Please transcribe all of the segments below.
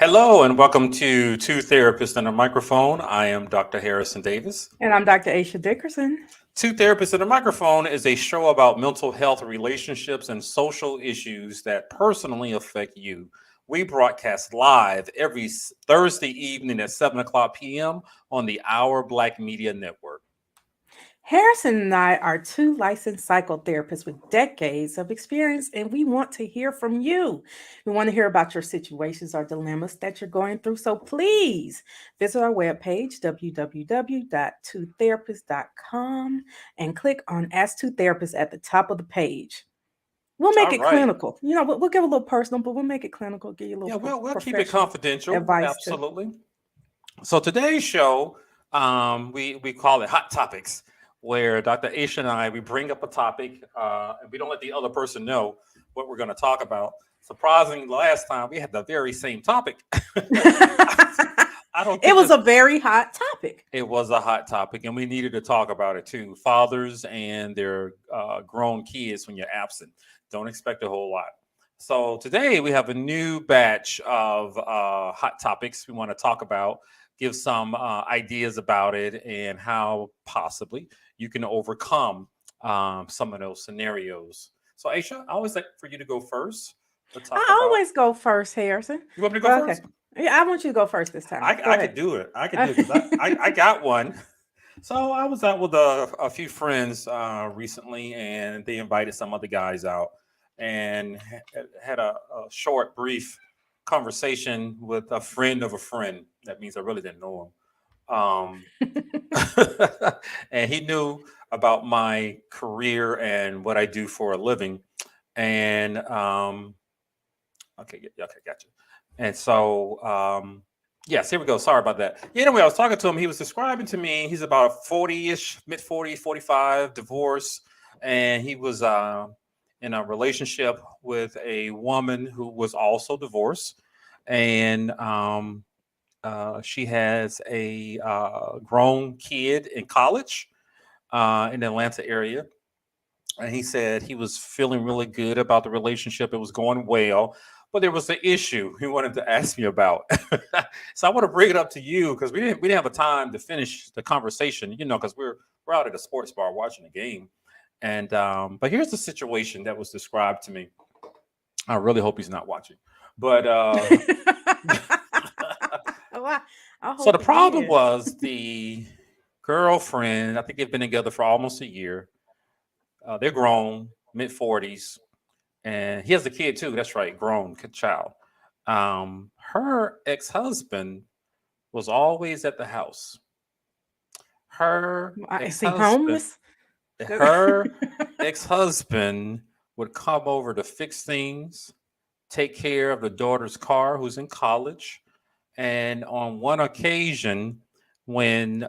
Hello and welcome to Two Therapists and a Microphone. I am Dr. Harrison Davis. And I'm Dr. Aisha Dickerson. Two Therapists and a Microphone is a show about mental health, relationships, and social issues that personally affect you. We broadcast live every Thursday evening at 7 o'clock p.m. on the Our Black Media Network. Harrison and I are two licensed psychotherapists with decades of experience, and we want to hear from you. We want to hear about your situations or dilemmas that you're going through. So please visit our webpage, www.twotherapist.com, and click on Ask Two Therapists at the top of the page. We'll make All it right. clinical. We'll give a little personal, but we'll make it clinical, give you a little Yeah, we'll keep it professional confidential. advice too. Absolutely. So today's show, we call it Hot Topics, where Dr. Aisha and I we bring up a topic, and we don't let the other person know what we're going to talk about. Surprisingly, last time we had the very same topic. I don't It think was a very hot topic. it was a hot topic, and we needed to talk about it too. Fathers and their grown kids when you're absent. Don't expect a whole lot. So today we have a new batch of hot topics we want to talk about, give some ideas about it, and how possibly you can overcome some of those scenarios. So Aisha, I always like for you to go first. Let's talk I about. always go first, Harrison. You want me to go But okay. first? Yeah, I want you to go first this time. Go I ahead. could do it. I could do it because I got one. So I was out with a few friends recently, and they invited some other guys out, and had a short, brief conversation with a friend of a friend. That means I really didn't know him, and he knew about my career and what I do for a living. And okay, okay, gotcha. And so, yes, here we go. Sorry about that. Yeah, anyway, I was talking to him. He was describing to me, he's about 40-ish, mid 40s, 45, divorced. And he was in a relationship with a woman who was also divorced. And she has a grown kid in college in the Atlanta area. And he said he was feeling really good about the relationship. It was going well, but there was an issue he wanted to ask me about. So I want to bring it up to you because we didn't have a time to finish the conversation, because we're out at a sports bar watching the game. And but here's the situation that was described to me. I really hope he's not watching. But Oh, I so the hope problem again. was the girlfriend, I think they've been together for almost a year. They're grown, mid 40s, and he has a kid too. That's right, grown child. Her ex husband was always at the house. Her Is ex he husband, homeless? her ex husband would come over to fix things, take care of the daughter's car, who's in college. And on one occasion, when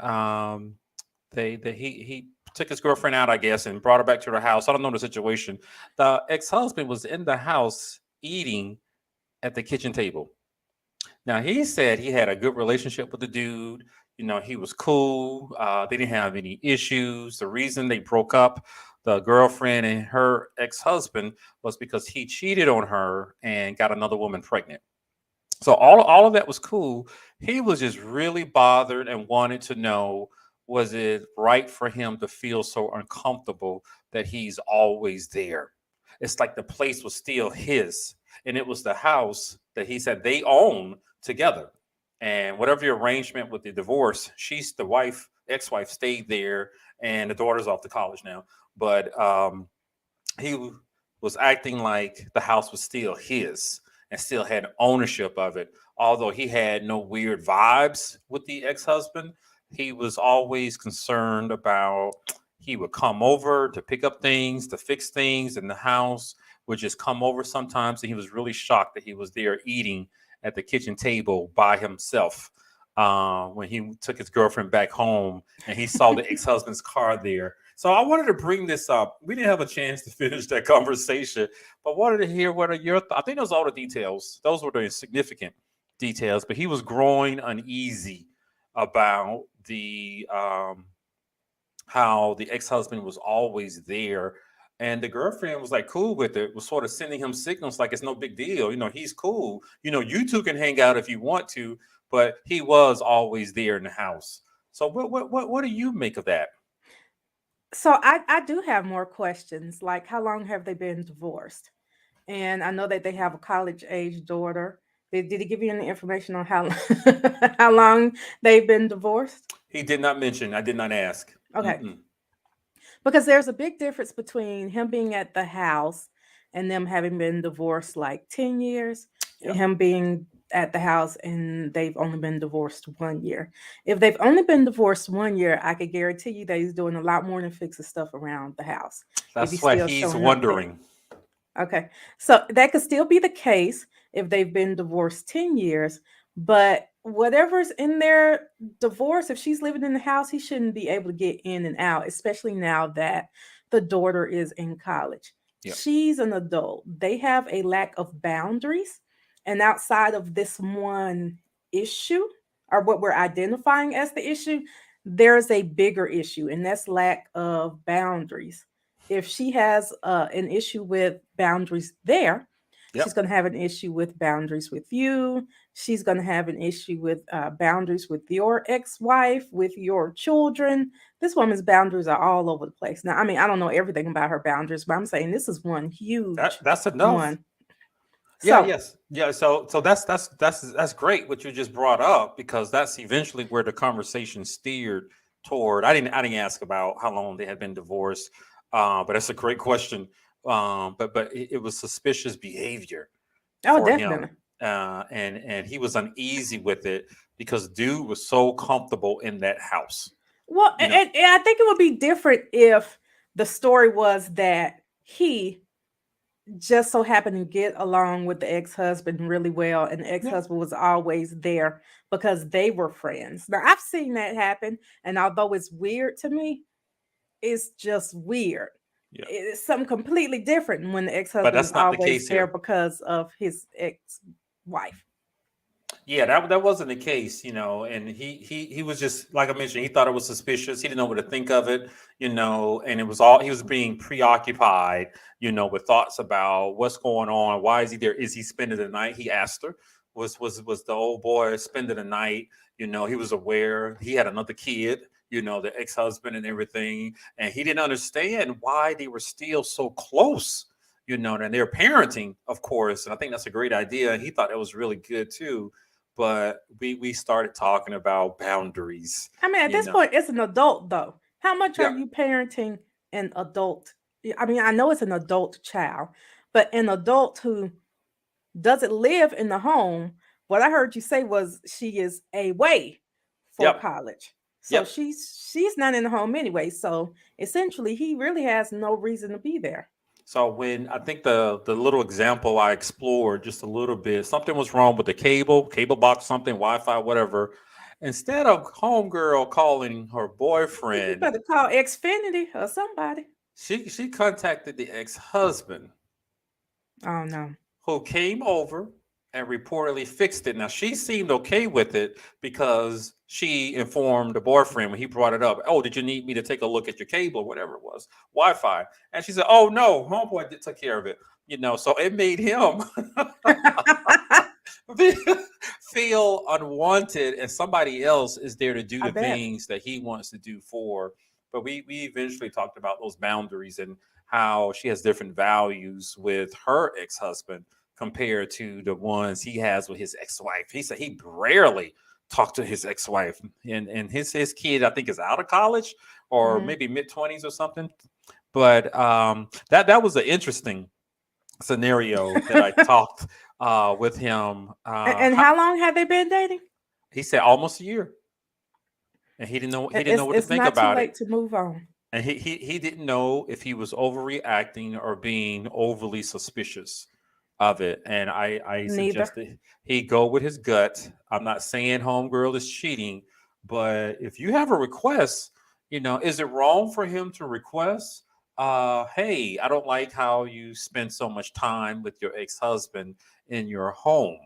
he took his girlfriend out, I guess, and brought her back to her house. I don't know the situation. The ex husband was in the house eating at the kitchen table. Now he said he had a good relationship with the dude. He was cool. They didn't have any issues. The reason they broke up, the girlfriend and her ex husband, was because he cheated on her and got another woman pregnant. So all of that was cool. He was just really bothered and wanted to know, was it right for him to feel so uncomfortable that he's always there? It's like the place was still his, and it was the house that he said they own together. And whatever the arrangement with the divorce, she's the wife, ex-wife stayed there, and the daughter's off to college now. But he was acting like the house was still his and still had ownership of it. Although he had no weird vibes with the ex husband, he was always concerned about he would come over to pick up things, to fix things in the house, would just come over sometimes. And he was really shocked that he was there eating at the kitchen table by himself when he took his girlfriend back home and he saw the ex husband's car there. So I wanted to bring this up. We didn't have a chance to finish that conversation, but wanted to hear what are your thoughts. I think those are all the details. Those were the significant details. But he was growing uneasy about the how the ex husband was always there. And the girlfriend was like cool with it, was sort of sending him signals like it's no big deal. He's cool. You two can hang out if you want to, but he was always there in the house. So what do you make of that? So I do have more questions. Like, how long have they been divorced? And I know that they have a college age daughter. Did he give you any information on how how long they've been divorced? He did not mention. I did not ask. Okay. Mm-mm. Because there's a big difference between him being at the house and them having been divorced like 10 years and Yep. him being at the house and they've only been divorced 1 year. If they've only been divorced 1 year, I could guarantee you that he's doing a lot more than fixing stuff around the house. If That's he's what still he's showing up there. wondering. Okay. So that could still be the case if they've been divorced 10 years, but whatever's in their divorce, if she's living in the house, he shouldn't be able to get in and out, especially now that the daughter is in college. Yep. She's an adult. They have a lack of boundaries. And outside of this one issue, or what we're identifying as the issue, there's a bigger issue, and that's lack of boundaries. If she has an issue with boundaries there, she's Yep. going to have an issue with boundaries with you. She's going to have an issue with boundaries with your ex-wife, with your children. This woman's boundaries are all over the place. Now, I mean, I don't know everything about her boundaries, but I'm saying this is one huge That's enough. one. Yeah, So, yes. Yeah, so that's great what you just brought up, because that's eventually where the conversation steered toward. I didn't ask about how long they had been divorced. But that's a great question. But it was suspicious behavior oh, for definitely. him. And he was uneasy with it because dude was so comfortable in that house. Well, You know, and I think it would be different if the story was that he just so happened to get along with the ex-husband really well, and the yeah, ex-husband was always there because they were friends. Now, I've seen that happen, and although it's weird to me, it's just weird. yeah. It's something completely different when the But ex-husband is that's not the always case there here. because of his ex-wife. Yeah, that wasn't the case, and he was just like I mentioned, he thought it was suspicious. He didn't know what to think of it, and it was all he was being preoccupied, with thoughts about what's going on. Why is he there? Is he spending the night? He asked her. Was the old boy spending the night? He was aware he had another kid, the ex-husband and everything, and he didn't understand why they were still so close. And they're parenting, of course, and I think that's a great idea. He thought that was really good too, but we started talking about boundaries. I mean, at You this know, point, it's an adult though. How much are yeah. you parenting an adult? I mean, I know it's an adult child, but an adult who doesn't live in the home. What I heard you say was she is away for Yep. college. So Yep. she's not in the home anyway. So essentially he really has no reason to be there. So when I think the little example I explored just a little bit, something was wrong with the cable box, something, Wi-Fi, whatever. Instead of homegirl calling her You boyfriend, better call Xfinity or somebody. she contacted the ex-husband, Oh no. who came over and reportedly fixed it. Now she seemed okay with it because she informed the boyfriend when he brought it up. Oh, did you need me to take a look at your cable or whatever it was, Wi-Fi? And she said, "Oh no, homeboy did took care of it." So it made him feel unwanted, and somebody else is there to do I the bet. things that he wants to do for. But we eventually talked about those boundaries and how she has different values with her ex-husband compared to the ones he has with his ex-wife. He said he rarely talked to his ex-wife, and his kid I think is out of college or Mhm. maybe mid-20s or something. But that was an interesting scenario that I talked with him. And how long have they been dating? He said almost a year, and he didn't know what to It's think not too about it. late to move on. And he didn't know if he was overreacting or being overly suspicious of it. And I Neither. suggested he go with his gut. I'm not saying homegirl is cheating, but if you have a request, is it wrong for him to request? Hey, I don't like how you spend so much time with your ex-husband in your home.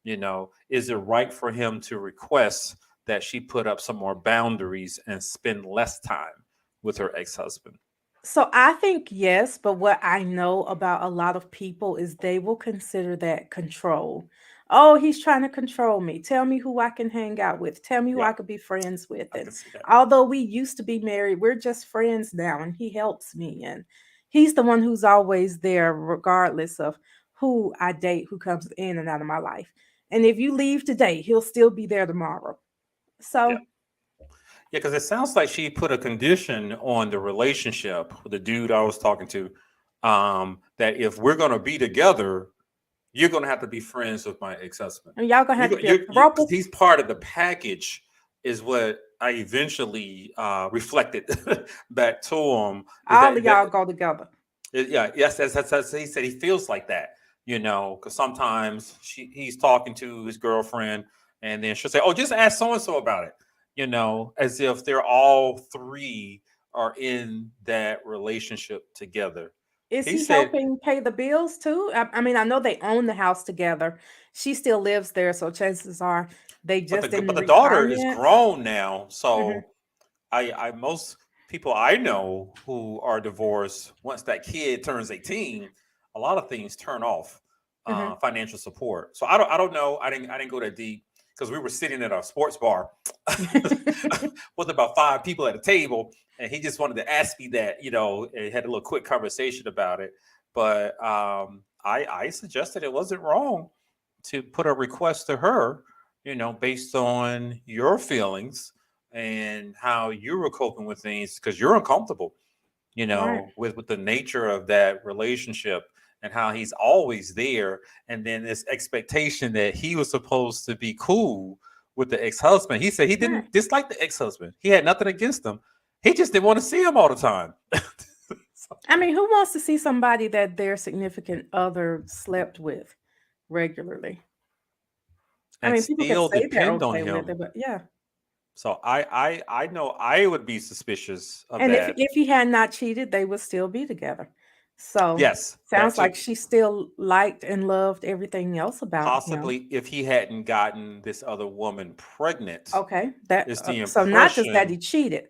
Is it right for him to request that she put up some more boundaries and spend less time with her ex-husband? So I think yes, but what I know about a lot of people is they will consider that control. Oh, he's trying to control me. Tell me who I can hang out with. Tell me who Yeah, I could be friends with. I can And see that. although we used to be married, we're just friends now and he helps me. And he's the one who's always there, regardless of who I date, who comes in and out of my life. And if you leave today, he'll still be there tomorrow. Yeah. So Yeah, because it sounds like she put a condition on the relationship with the dude I was talking to, that if we're going to be together, you're going to have to be friends with my ex-husband. and y'all gonna have to be a Because throuple. he's part of the package, is what I eventually reflected back to him. Is All that of y'all go together. yeah, yes, that's he said he feels like that, because sometimes he's talking to his girlfriend, and then she'll say, "Oh, just ask so and so about it," as if they're all three are in that relationship together. Is He he said, helping pay the bills too? I mean, I know they own the house together. She still lives there, so chances are they just but in the daughter is retirement. grown now, Mhm, so I most people I know who are divorced, once that kid turns 18, a lot of things turn off mhm. financial support. So I don't know. I didn't go that deep because we were sitting at a sports bar with about five people at a table, and he just wanted to ask me that, and had a little quick conversation about it. But I suggested it wasn't wrong to put a request to her, based on your feelings and how you were coping with things because you're uncomfortable, Right. with the nature of that relationship and how he's always there. And then this expectation that he was supposed to be cool with the ex-husband. He said he Right. didn't dislike the ex-husband. He had nothing against him. He just didn't want to see him all the time. So- I mean, who wants to see somebody that their significant other slept with regularly? I and mean, people could still say they're depend on okay with him. it, but yeah. So I know I would be suspicious of And if that. if he had not cheated, they would still be together. So Yes, that sounds too. like she still liked and loved everything else about him. Possibly if he hadn't gotten this other woman pregnant, Okay, that is the so not just that he impression. cheated.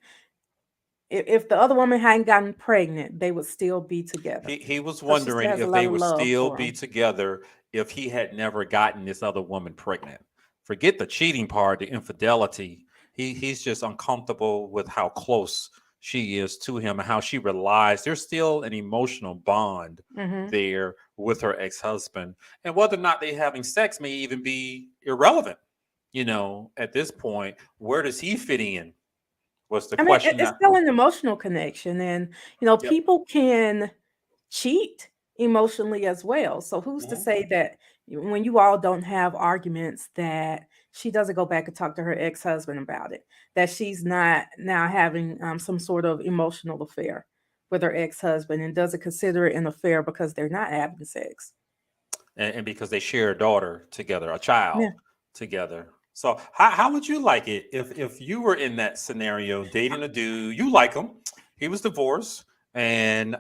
If the other woman hadn't gotten pregnant, they would still be together. He was So she still wondering has a if lot they of would love still for be him. together if he had never gotten this other woman pregnant. Forget the cheating part, the infidelity. He's just uncomfortable with how close she is to him and how she relies. There's still an emotional bond Hmm. there with her ex-husband. And whether or not they having sex may even be irrelevant. At this point, where does he fit in? Was the I mean, question it's that still an emotional connection, and yep. people can cheat emotionally as well. So who's to Mhm. say that when you all don't have arguments that she doesn't go back and talk to her ex-husband about it, that she's not now having some sort of emotional affair with her ex-husband and doesn't consider it an affair because they're not having sex. And because they share a daughter together, a child Yeah. together. So how would you like it if you were in that scenario, dating a dude, you like him, he was divorced, and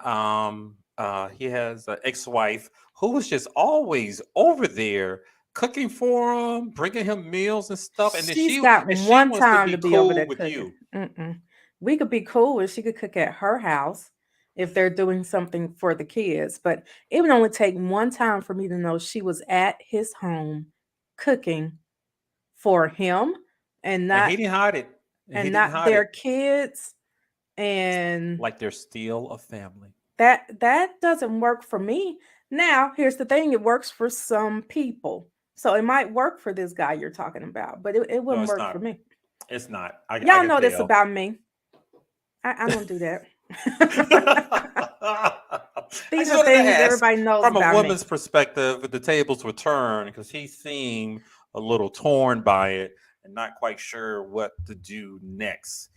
he has an ex-wife who was just always over there cooking for him, bringing him meals and stuff, and then She's she got and she one wants to time be to be over cool there with cooking. you. Mm-mm. We could be cool if she could cook at her house if they're doing something for the kids, but it would only take one time for me to know she was at his home cooking for him and And not he didn't hide it. And he and didn't not hide their it. kids, and Like they're still a family. that doesn't work for me. Now, here's the thing, it works for some people. So it might work for this guy you're talking about, but it No, wouldn't it's work for not. me. It's not. I Y'all can know this tell. about me. I don't do that. I These just are wanted to things ask everybody knows from a about me. woman's perspective, the tables were turned because he seemed a little torn by it and not quite sure what to do next.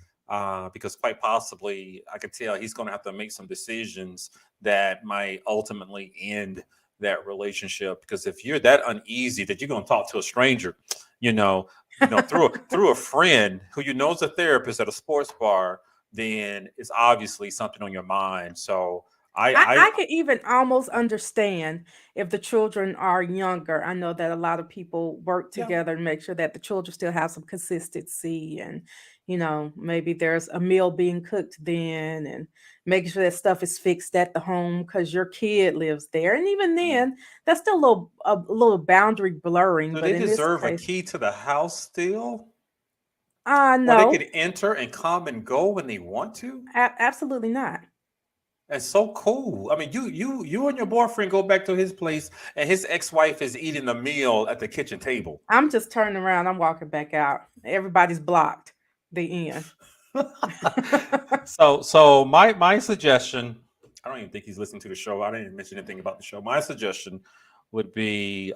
Because quite possibly, I could tell he's going to have to make some decisions that might ultimately end that relationship. Because if you're that uneasy that you're going to talk to a stranger, you know, through a friend who you know is a therapist at a sports bar, then it's obviously something on your mind. So I I could even almost understand if the children are younger. I know that a lot of people work yeah, together and make sure that the children still have some consistency and Maybe there's a meal being cooked then, and making sure that stuff is fixed at the home because your kid lives there. And even Mm. then, that's still a little boundary blurring. So But they in this deserve a case, key to the house still, or they no, could enter and come and go when they want to. absolutely not. That's so cool. I mean, you and your boyfriend go back to his place, and his ex-wife is eating a meal at the kitchen table. I'm just turning around. I'm walking back out. Everybody's blocked. The end. So my suggestion, I don't even think he's listening to the show. I didn't even mention anything about the show. My suggestion would be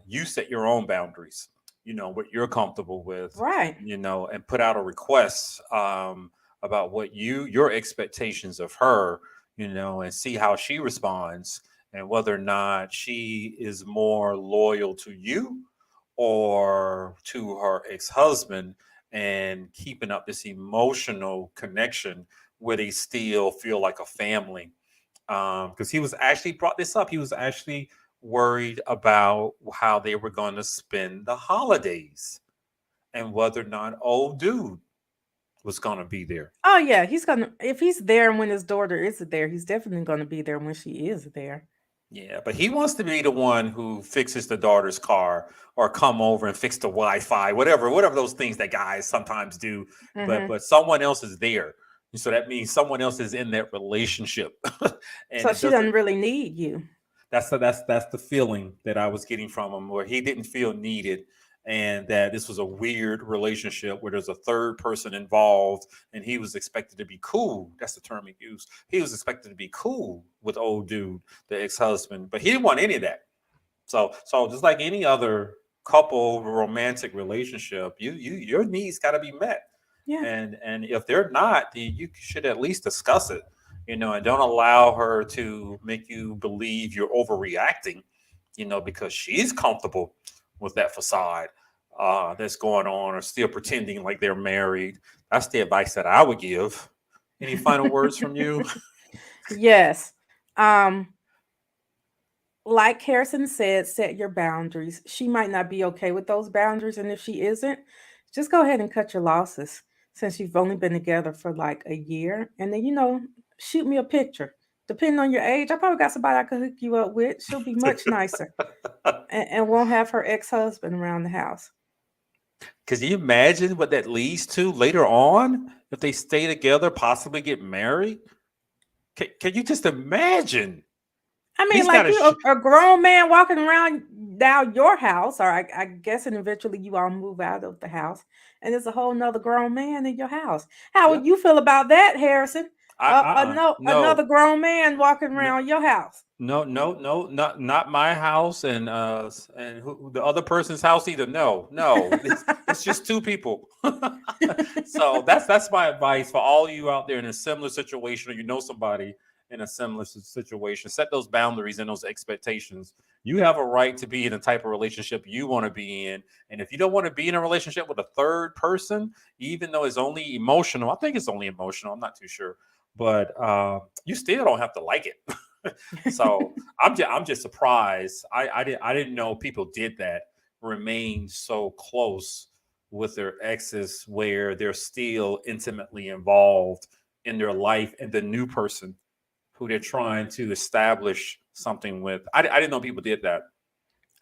you set your own boundaries, what you're comfortable with, Right. and put out a request about what your expectations of her, and see how she responds, and whether or not she is more loyal to you or to her ex-husband, and keeping up this emotional connection where they still feel like a family. Because he was actually brought this up. He was actually worried about how they were going to spend the holidays and whether or not old dude was going to be there. Oh yeah, if he's there when his daughter is there, he's definitely gonna be there when she is there. Yeah, but he wants to be the one who fixes the daughter's car or come over and fix the Wi-Fi, whatever those things that guys sometimes do. But Hmm. but someone else is there, so that means someone else is in that relationship, and So it she doesn't. doesn't really need you. That's the feeling that I was getting from him, where he didn't feel needed, and that this was a weird relationship where there's a third person involved, and he was expected to be cool. That's the term he used. He was expected to be cool with old dude, the ex-husband, but he didn't want any of that. So just like any other couple romantic relationship, your needs got to be met, Yeah. and if they're not, then you should at least discuss it, and don't allow her to make you believe you're overreacting, because she's comfortable with that facade that's going on, or still pretending like they're married. That's the advice that I would give. Any final words from you? Yes. Um, like Harrison said, set your boundaries. She might not be okay with those boundaries, and if she isn't, just go ahead and cut your losses since you've only been together for like a year. And then, shoot me a picture. Depending on your age, I probably got somebody I could hook you up with. She'll be much nicer and won't have her ex-husband around the house. Can you imagine what that leads to later on if they stay together, possibly get married? Can you just imagine? I mean, He's like got a you, a grown man walking around now your house, or I guess, and eventually you all move out of the house, and there's a whole nother grown man in your house. How yeah. would you feel about that, Harrison? No, No, another grown man walking no, around your house. no, not my house, and the other person's house either. No, it's just two people. So that's my advice for all you out there in a similar situation, or somebody in a similar situation. Set those boundaries and those expectations. You have a right to be in the type of relationship you want to be in, and if you don't want to be in a relationship with a third person, even though it's only emotional, I think it's only emotional. I'm not too sure, but you still don't have to like it. So I'm just surprised. I didn't know people did that. Remain so close with their exes, where they're still intimately involved in their life and the new person who they're trying to establish something with. I didn't know people did that.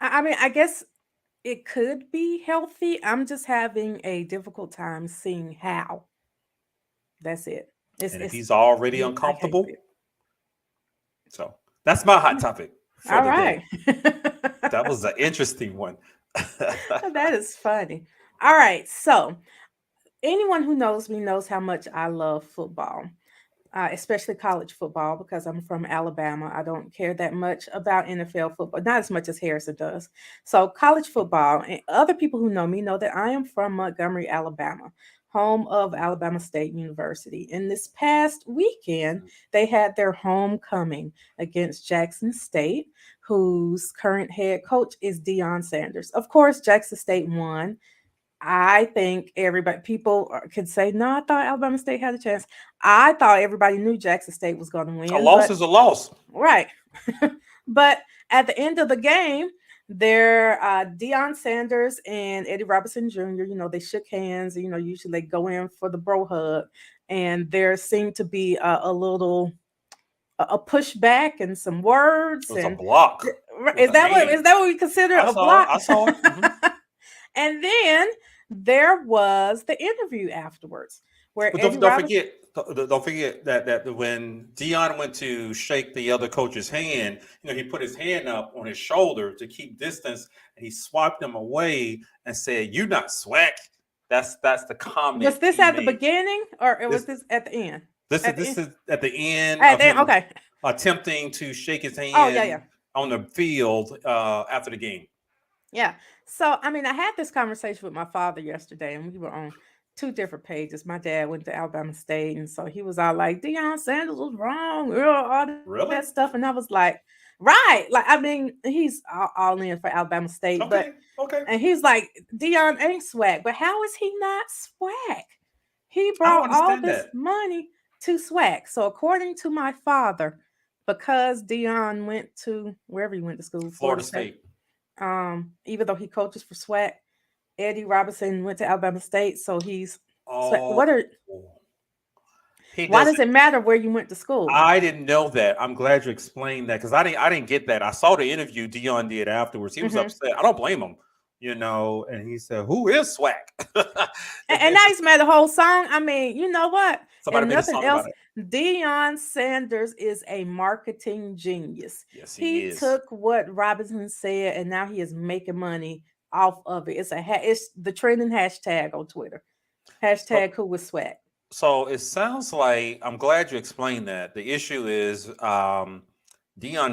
I mean, I guess it could be healthy. I'm just having a difficult time seeing how. That's it. It's And if it's he's already I can't see uncomfortable, it. so that's my hot topic for All the day. right. That was an interesting one. That is funny. All right. So, anyone who knows me knows how much I love football, especially college football, because I'm from Alabama. I don't care that much about NFL football, not as much as Harrison does. So, college football, and other people who know me know that I am from Montgomery, Alabama, home of Alabama State University. And this past weekend, they had their homecoming against Jackson State, whose current head coach is Deion Sanders. Of course, Jackson State won. I think people could say, no, I thought Alabama State had a chance. I thought everybody knew Jackson State was going to A win, loss but is a loss. right. But at the end of the game, There, Deion Sanders and Eddie Robinson Jr., they shook hands. Usually they go in for the bro hug. And there seemed to be a little a pushback and some It words. was a And block. It was is a that what hand. we consider I a saw it. block? I saw it. Mhm. And then there was the interview afterwards where But Eddie don't Robinson. forget, don't forget that when Dion went to shake the other coach's hand, he put his hand up on his shoulder to keep distance, and he swiped him away and said, "You're not swag." That's the comment Was this he at the made. beginning or was This this at the end? this is At the this end? is at the end At of the end. him Okay. attempting to shake his Oh yeah, yeah. hand on the field after the game. Yeah. So, I mean, I had this conversation with my father yesterday, and we were on two different pages. My dad went to Alabama State, and so he was all like, Deion Sanders was wrong, all Really? that stuff. And I was like, right. Like, I mean, he's all in for Alabama State, but, Okay. and he's like, Deion ain't swag, but how is he not swag? He I don't brought all understand this that. money to swag. So, according to my father, because Deion went to wherever he went to school, Florida State. Even though he coaches for SWAC, Eddie Robinson went to Alabama State, so he's SWAC. Oh, he Why does doesn't. it matter where you went to school? I didn't know that. I'm glad you explained that because I didn't get that. I saw the interview Dion did afterwards. He was Mhm. upset. I don't blame him, and he said, "Who is Swag?" And now he's made a whole song. I mean, you know what? Somebody And made a nothing song else. about it. Deion Sanders is a marketing genius. Yes, he He is. took what Robinson said, and now he is making money off of it. It's the trending hashtag on Twitter. Hashtag who was SWAC. So it sounds like I'm glad you explained that. The issue is Deion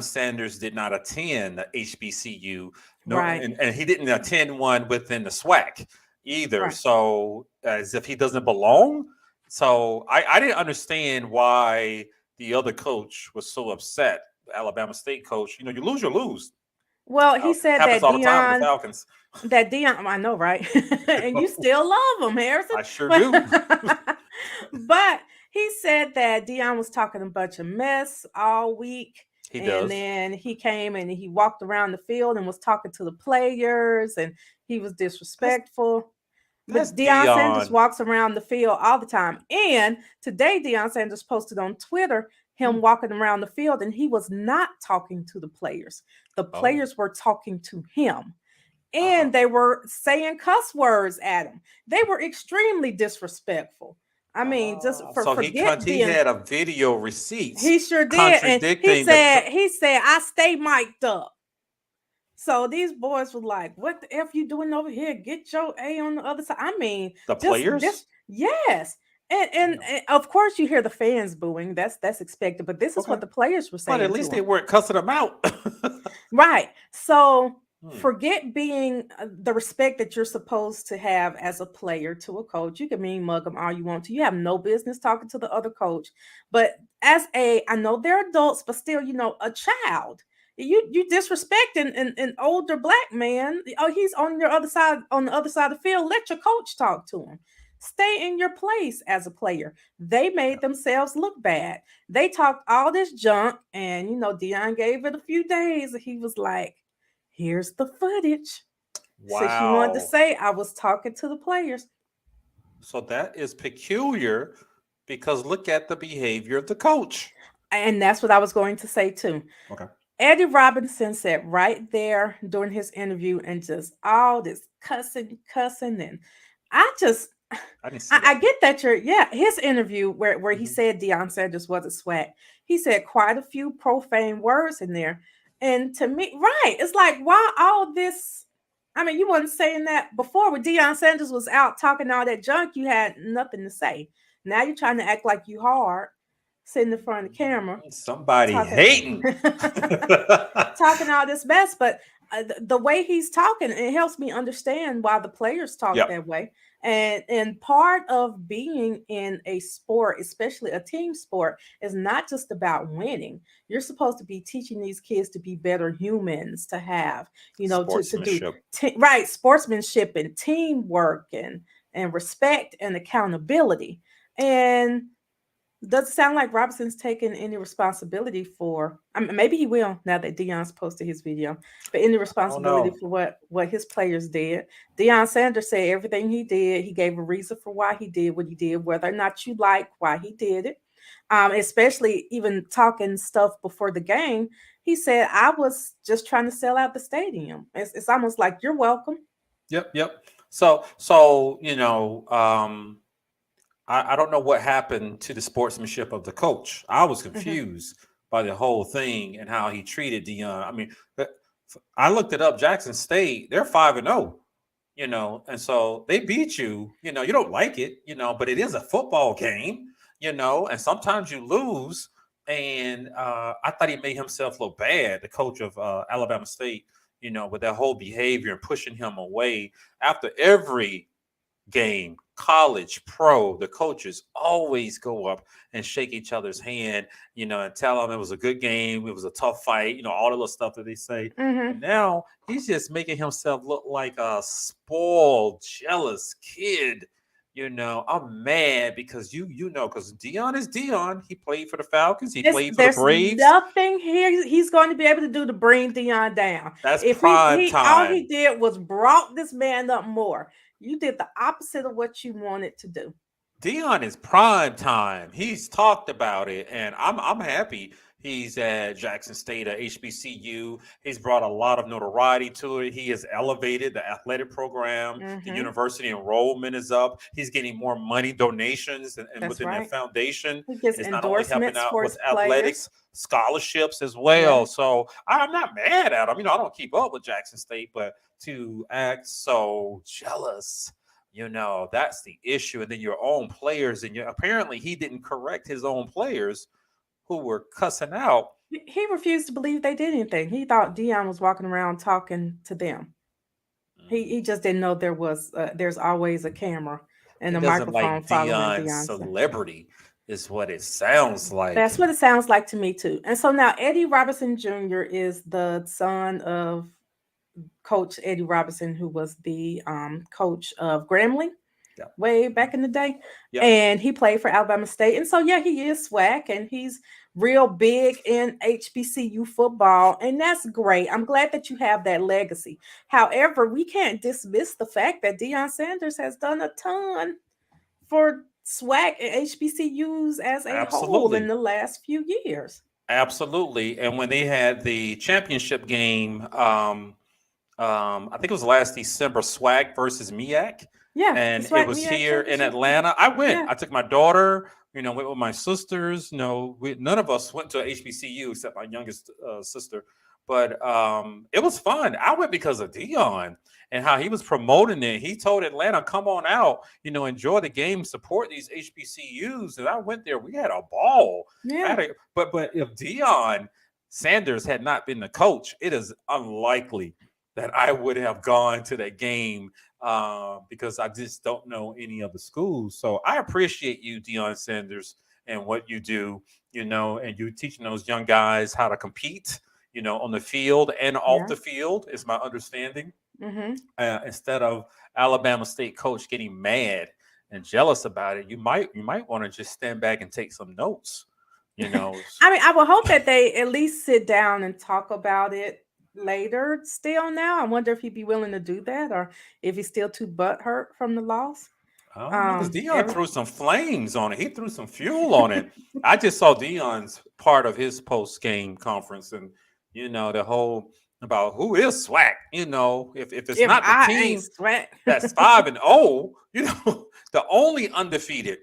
Sanders did not attend the HBCU, Right. and he didn't attend one within the SWAC either. Right. So as if he doesn't belong. So I didn't understand why the other coach was so upset. The Alabama State coach, you lose, you lose. Well, he said Happens that all the time with the Falcons. I know, right? And you still love him, Harrison. I sure do. But he said that Deion was talking a bunch of mess all week. He and does. then he came and he walked around the field and was talking to the players, and he was disrespectful. That's But Deion Sanders Deion. walks around the field all the time. And today, Deion Sanders posted on Twitter him walking around the field, and he was not talking to the players. The players were talking to him. And they were saying cuss words at him. They were extremely disrespectful. I mean, just So forget he being. had a video receipt. He sure did. And Contradicting he said, I stay mic'd up. So these boys were like, what the F you doing over here? Get your A on the other side. I mean, the players? Yes. And of course you hear the fans booing. That's expected. But this is what the players were saying. But at least they weren't cussing them out. Right. So forget being the respect that you're supposed to have as a player to a coach. You can mean mug them all you want to. You have no business talking to the other coach. But I know they're adults, but still, a child. You disrespecting an older black man. Oh, he's on the other side of the field. Let your coach talk to him. Stay in your place as a player. They made themselves look bad. They talked all this junk, and Deion gave it a few days, and he was like, here's the footage. Wow. So she wanted to say I was talking to the players. So that is peculiar because look at the behavior of the coach. And that's what I was going to say too. Okay. Eddie Robinson said right there during his interview, and just all this cussing. And I get that his interview where he said Deion Sanders wasn't swag. He said quite a few profane words in there. And to me, right, it's like, why all this? I mean, you wasn't saying that before when Deion Sanders was out talking all that junk. You had nothing to say. Now you're trying to act like you hard, sitting in front of the camera. Somebody hating. Talking all this mess. But the way he's talking, it helps me understand why the players talk that way. And part of being in a sport, especially a team sport, is not just about winning. You're supposed to be teaching these kids to be better humans, to have, to do sportsmanship and teamwork and respect and accountability. And Doesn't sound like Robinson's taking any responsibility for. I mean, maybe he will now that Dion's posted his video. But any I don't responsibility know. for what his players did? Deion Sanders said everything he did. He gave a reason for why he did what he did, whether or not you like why he did it. Especially even talking stuff before the game. He said, "I was just trying to sell out the stadium." It's almost like you're welcome. Yep, yep. So I don't know what happened to the sportsmanship of the coach. I was Hmm. confused by the whole thing and how he treated Dion. I mean, I looked it up. Jackson State, they're 5-0, and so they beat you. You don't like it, but it is a football game, and sometimes you lose. And I thought he made himself look bad, the coach of Alabama State, with that whole behavior and pushing him away after every game, college, pro, the coaches always go up and shake each other's hand, and tell them it was a good game, it was a tough fight, all the little stuff that they say. Hmm. And now he's just making himself look like a spoiled, jealous kid. I'm mad because because Dion is Dion. He played for the Falcons, he played for the There's Braves. nothing here he's going to be able to do to bring Dion down. That's If he prime he all he time. did was brought this man up more. You did the opposite of what you wanted to do. Dion is prime time. He's talked about it, and I'm happy he's at Jackson State, at HBCU. He's brought a lot of notoriety to it. He has elevated the athletic program. The Hmm. university enrollment is up. He's getting more money donations, and That's within that right. foundation, He gets it's not only helping endorsements out for with his players. athletics, scholarships as Yeah. well. So I'm not mad at him. I don't keep up with Jackson State, but to act so jealous, that's the issue. And then your own players, and apparently he didn't correct his own players who were cussing out. He refused to believe they did anything. He thought Dion was walking around talking to them. He just didn't know there's always a camera and He a doesn't microphone like following Dion's Dion. celebrity, is what it sounds like. That's what it sounds like to me too. And so now Eddie Robinson Jr. is the son of Coach Eddie Robinson, who was the coach of Grambling Yep. way back in the day. Yep. And he played for Alabama State. And so yeah, he is swag and he's real big in HBCU football. And that's great. I'm glad that you have that legacy. However, we can't dismiss the fact that Deion Sanders has done a ton for swag and HBCUs as a whole in Absolutely. the last few years. Absolutely. And when they had the championship game, I think it was last December, Swag versus MEAC, Yeah, the and it swag was MEAC here in championship. Atlanta. I went. Yeah. I took my daughter. Went with my sisters. None of us went to HBCU except my youngest sister. But it was fun. I went because of Dion and how he was promoting it. He told Atlanta, "Come on out. Enjoy the game, support these HBCUs." And I went there. We had a ball. Yeah. But if Dion Sanders had not been the coach, it is unlikely that I would have gone to that game because I just don't know any of the schools. So I appreciate you, Deion Sanders, and what you do, and you teaching those young guys how to compete, on the field and off Yeah. the field, is my understanding. Hmm. Instead of Alabama State coach getting mad and jealous about it, you might want to just stand back and take some notes, you know. I mean, I would hope that they at least sit down and talk about it later. Still, now I wonder if he'd be willing to do that, or if he's still too butthurt from the loss. I don't know because Dion Every threw some flames on it. He threw some fuel on it. I just saw Dion's part of his post game conference, and the whole about who is SWAC. If it's if not the I ain't team sweat. that's 5-0, the only undefeated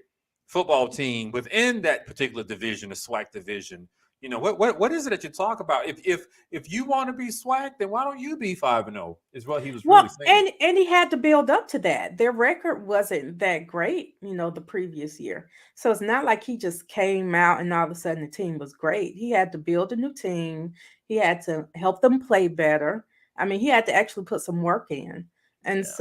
football team within that particular division, the SWAC division. What is it that you talk about? If you want to be SWAC, then why don't you be 5-0? Is what he was Well, really saying. and he had to build up to that. Their record wasn't that great, the previous year. So it's not like he just came out and all of a sudden the team was great. He had to build a new team. He had to help them play better. I mean, he had to actually put some work in. And Yeah.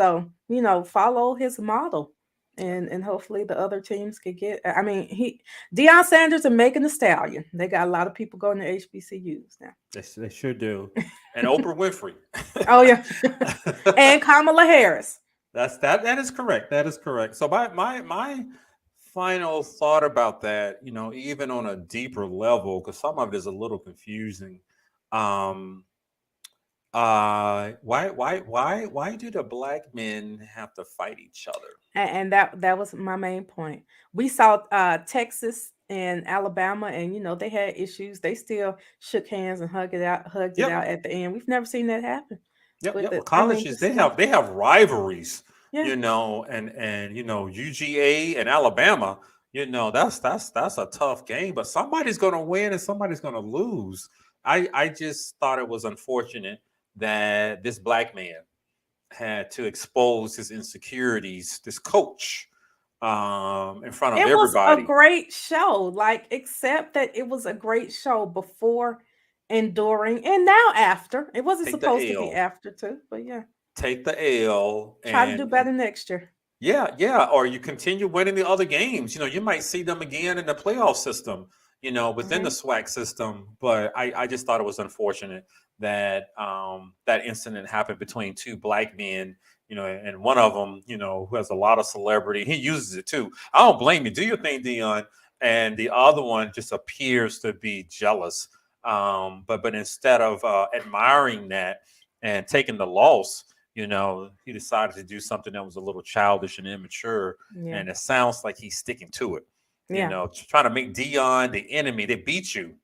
so, follow his model. And hopefully the other teams could get. I mean, Deion Sanders and Megan Thee Stallion. They got a lot of people going to HBCUs now. They sure do. And Oprah Winfrey. Oh yeah, and Kamala Harris. That is correct. That is correct. So my final thought about that, even on a deeper level, because some of it is a little confusing. Um, why do the black men have to fight each other? And that was my main point. We saw Texas and Alabama, and they had issues. They still shook hands and hugged it Yep, out at the end. We've never seen that happen yep, with yep. Well, it. I mean, colleges just like, they have rivalries, yeah. and UGA and Alabama. That's a tough game, but somebody's going to win and somebody's going to lose. I just thought it was unfortunate that this black man had to expose his insecurities, this coach, in front of It was a everybody. great show. Like, except that it was a great show before and during and now after. It wasn't Take the supposed to be L, after too, but yeah. take the L, Try to do and better next year. yeah, yeah, or you continue winning the other games. You might see them again in the playoff system, within the Mhm. SWAC system. But I just thought it was unfortunate that that incident happened between two black men, and one of them, who has a lot of celebrity. He uses it too. I don't blame you. Do your thing, Dion. And the other one just appears to be jealous. But instead of admiring that and taking the loss, he decided to do something that was a little childish and immature. Yeah. And it sounds like he's sticking to it, Yeah. trying to make Dion the enemy. They beat you.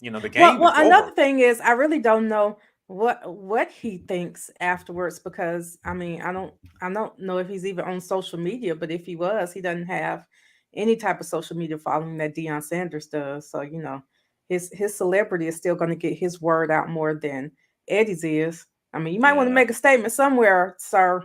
The Well, game well, is another over. thing is I really don't know what he thinks afterwards, because I mean, I don't know if he's even on social media, but if he was, he doesn't have any type of social media following that Deion Sanders does. So, his celebrity is still going to get his word out more than Eddie's is. I mean, you might want to Yeah. make a statement somewhere, sir.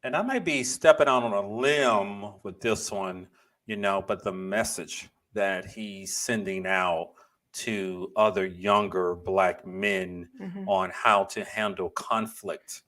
And I might be stepping out on a limb with this one, but the message that he's sending out to other younger black men Hmm. on how to handle conflict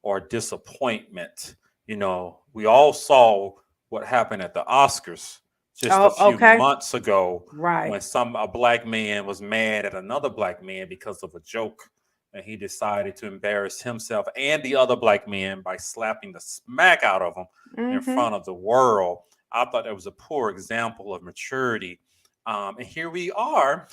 or disappointment. We all saw what happened at the Oscars just a Oh, few okay. months ago Right. when a black man was mad at another black man because of a joke, and he decided to embarrass himself and the other black men by slapping the smack out of him in Hmm. front of the world. I thought that was a poor example of maturity. And here we are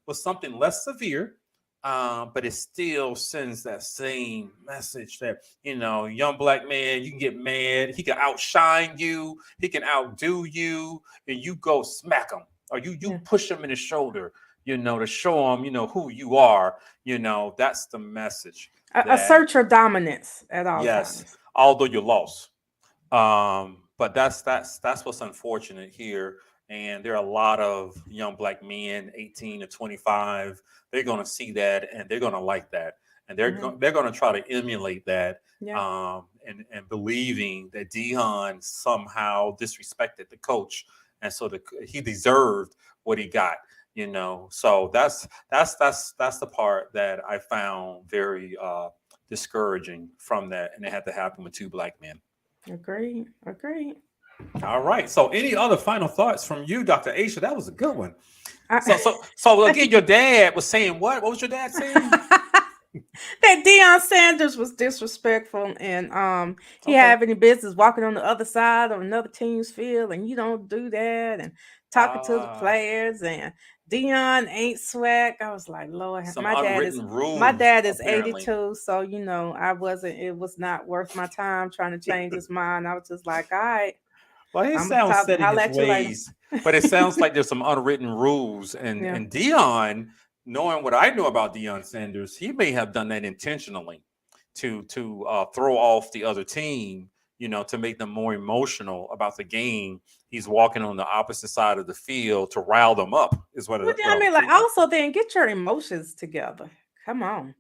with something less severe, but it still sends that same message that, young black man, you can get mad. He can outshine you. He can outdo you. And you go smack him, or you Yeah. push him in the shoulder, to show him, who you are. That's the message that, Assert your dominance at all yes, times. although you lost. But that's what's unfortunate here. And there are a lot of young black men, 18 to 25. They're going to see that and they're going to like that, and Hmm. they're going to try to emulate that. Yeah. And believing that Dion somehow disrespected the coach, and so he deserved what he got. So that's the part that I found very discouraging from that, and it had to happen with two black men. Agreed. Agreed. All right. So, any other final thoughts from you, Dr. Aisha? That was a good one. I, So again, your dad was saying what? What was your dad saying? that Deion Sanders was disrespectful, and he Okay. have any business walking on the other side of another team's field, and you don't do that, and talking to the Ah, players, and Dion ain't swag. I was like, Lord, some my dad is unwritten my rules, dad is apparently. 82, so I wasn't. It was not worth my time trying to change his mind. I was just like, all right, Well, he I'm gonna sounds set in holler his at you later. ways, but it sounds like there's some unwritten rules. And Yeah. and Dion, knowing what I know about Dion Sanders, he may have done that intentionally to throw off the other team, to make them more emotional about the game. He's walking on the opposite side of the field to rile them up, is what, But then, what I I'm mean, like, thinking. also then get your emotions together. Come on.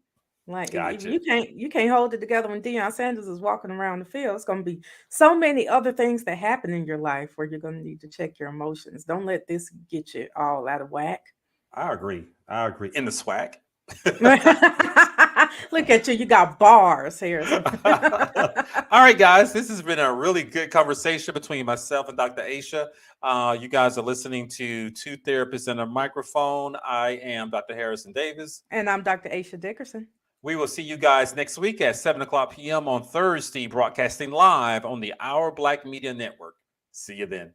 Like, if Gotcha. you can't hold it together when Deion Sanders is walking around the field, it's gonna be so many other things that happen in your life where you're gonna need to check your emotions. Don't let this get you all out of whack. I agree. I agree. In the swag. Look at you, you got bars, Harrison. All right, guys, this has been a really good conversation between myself and Dr. Aisha. You guys are listening to Two Therapists and a Microphone. I am Dr. Harrison Davis. And I'm Dr. Aisha Dickerson. We will see you guys next week at 7 o'clock p.m. on Thursday, broadcasting live on the Our Black Media Network. See you then.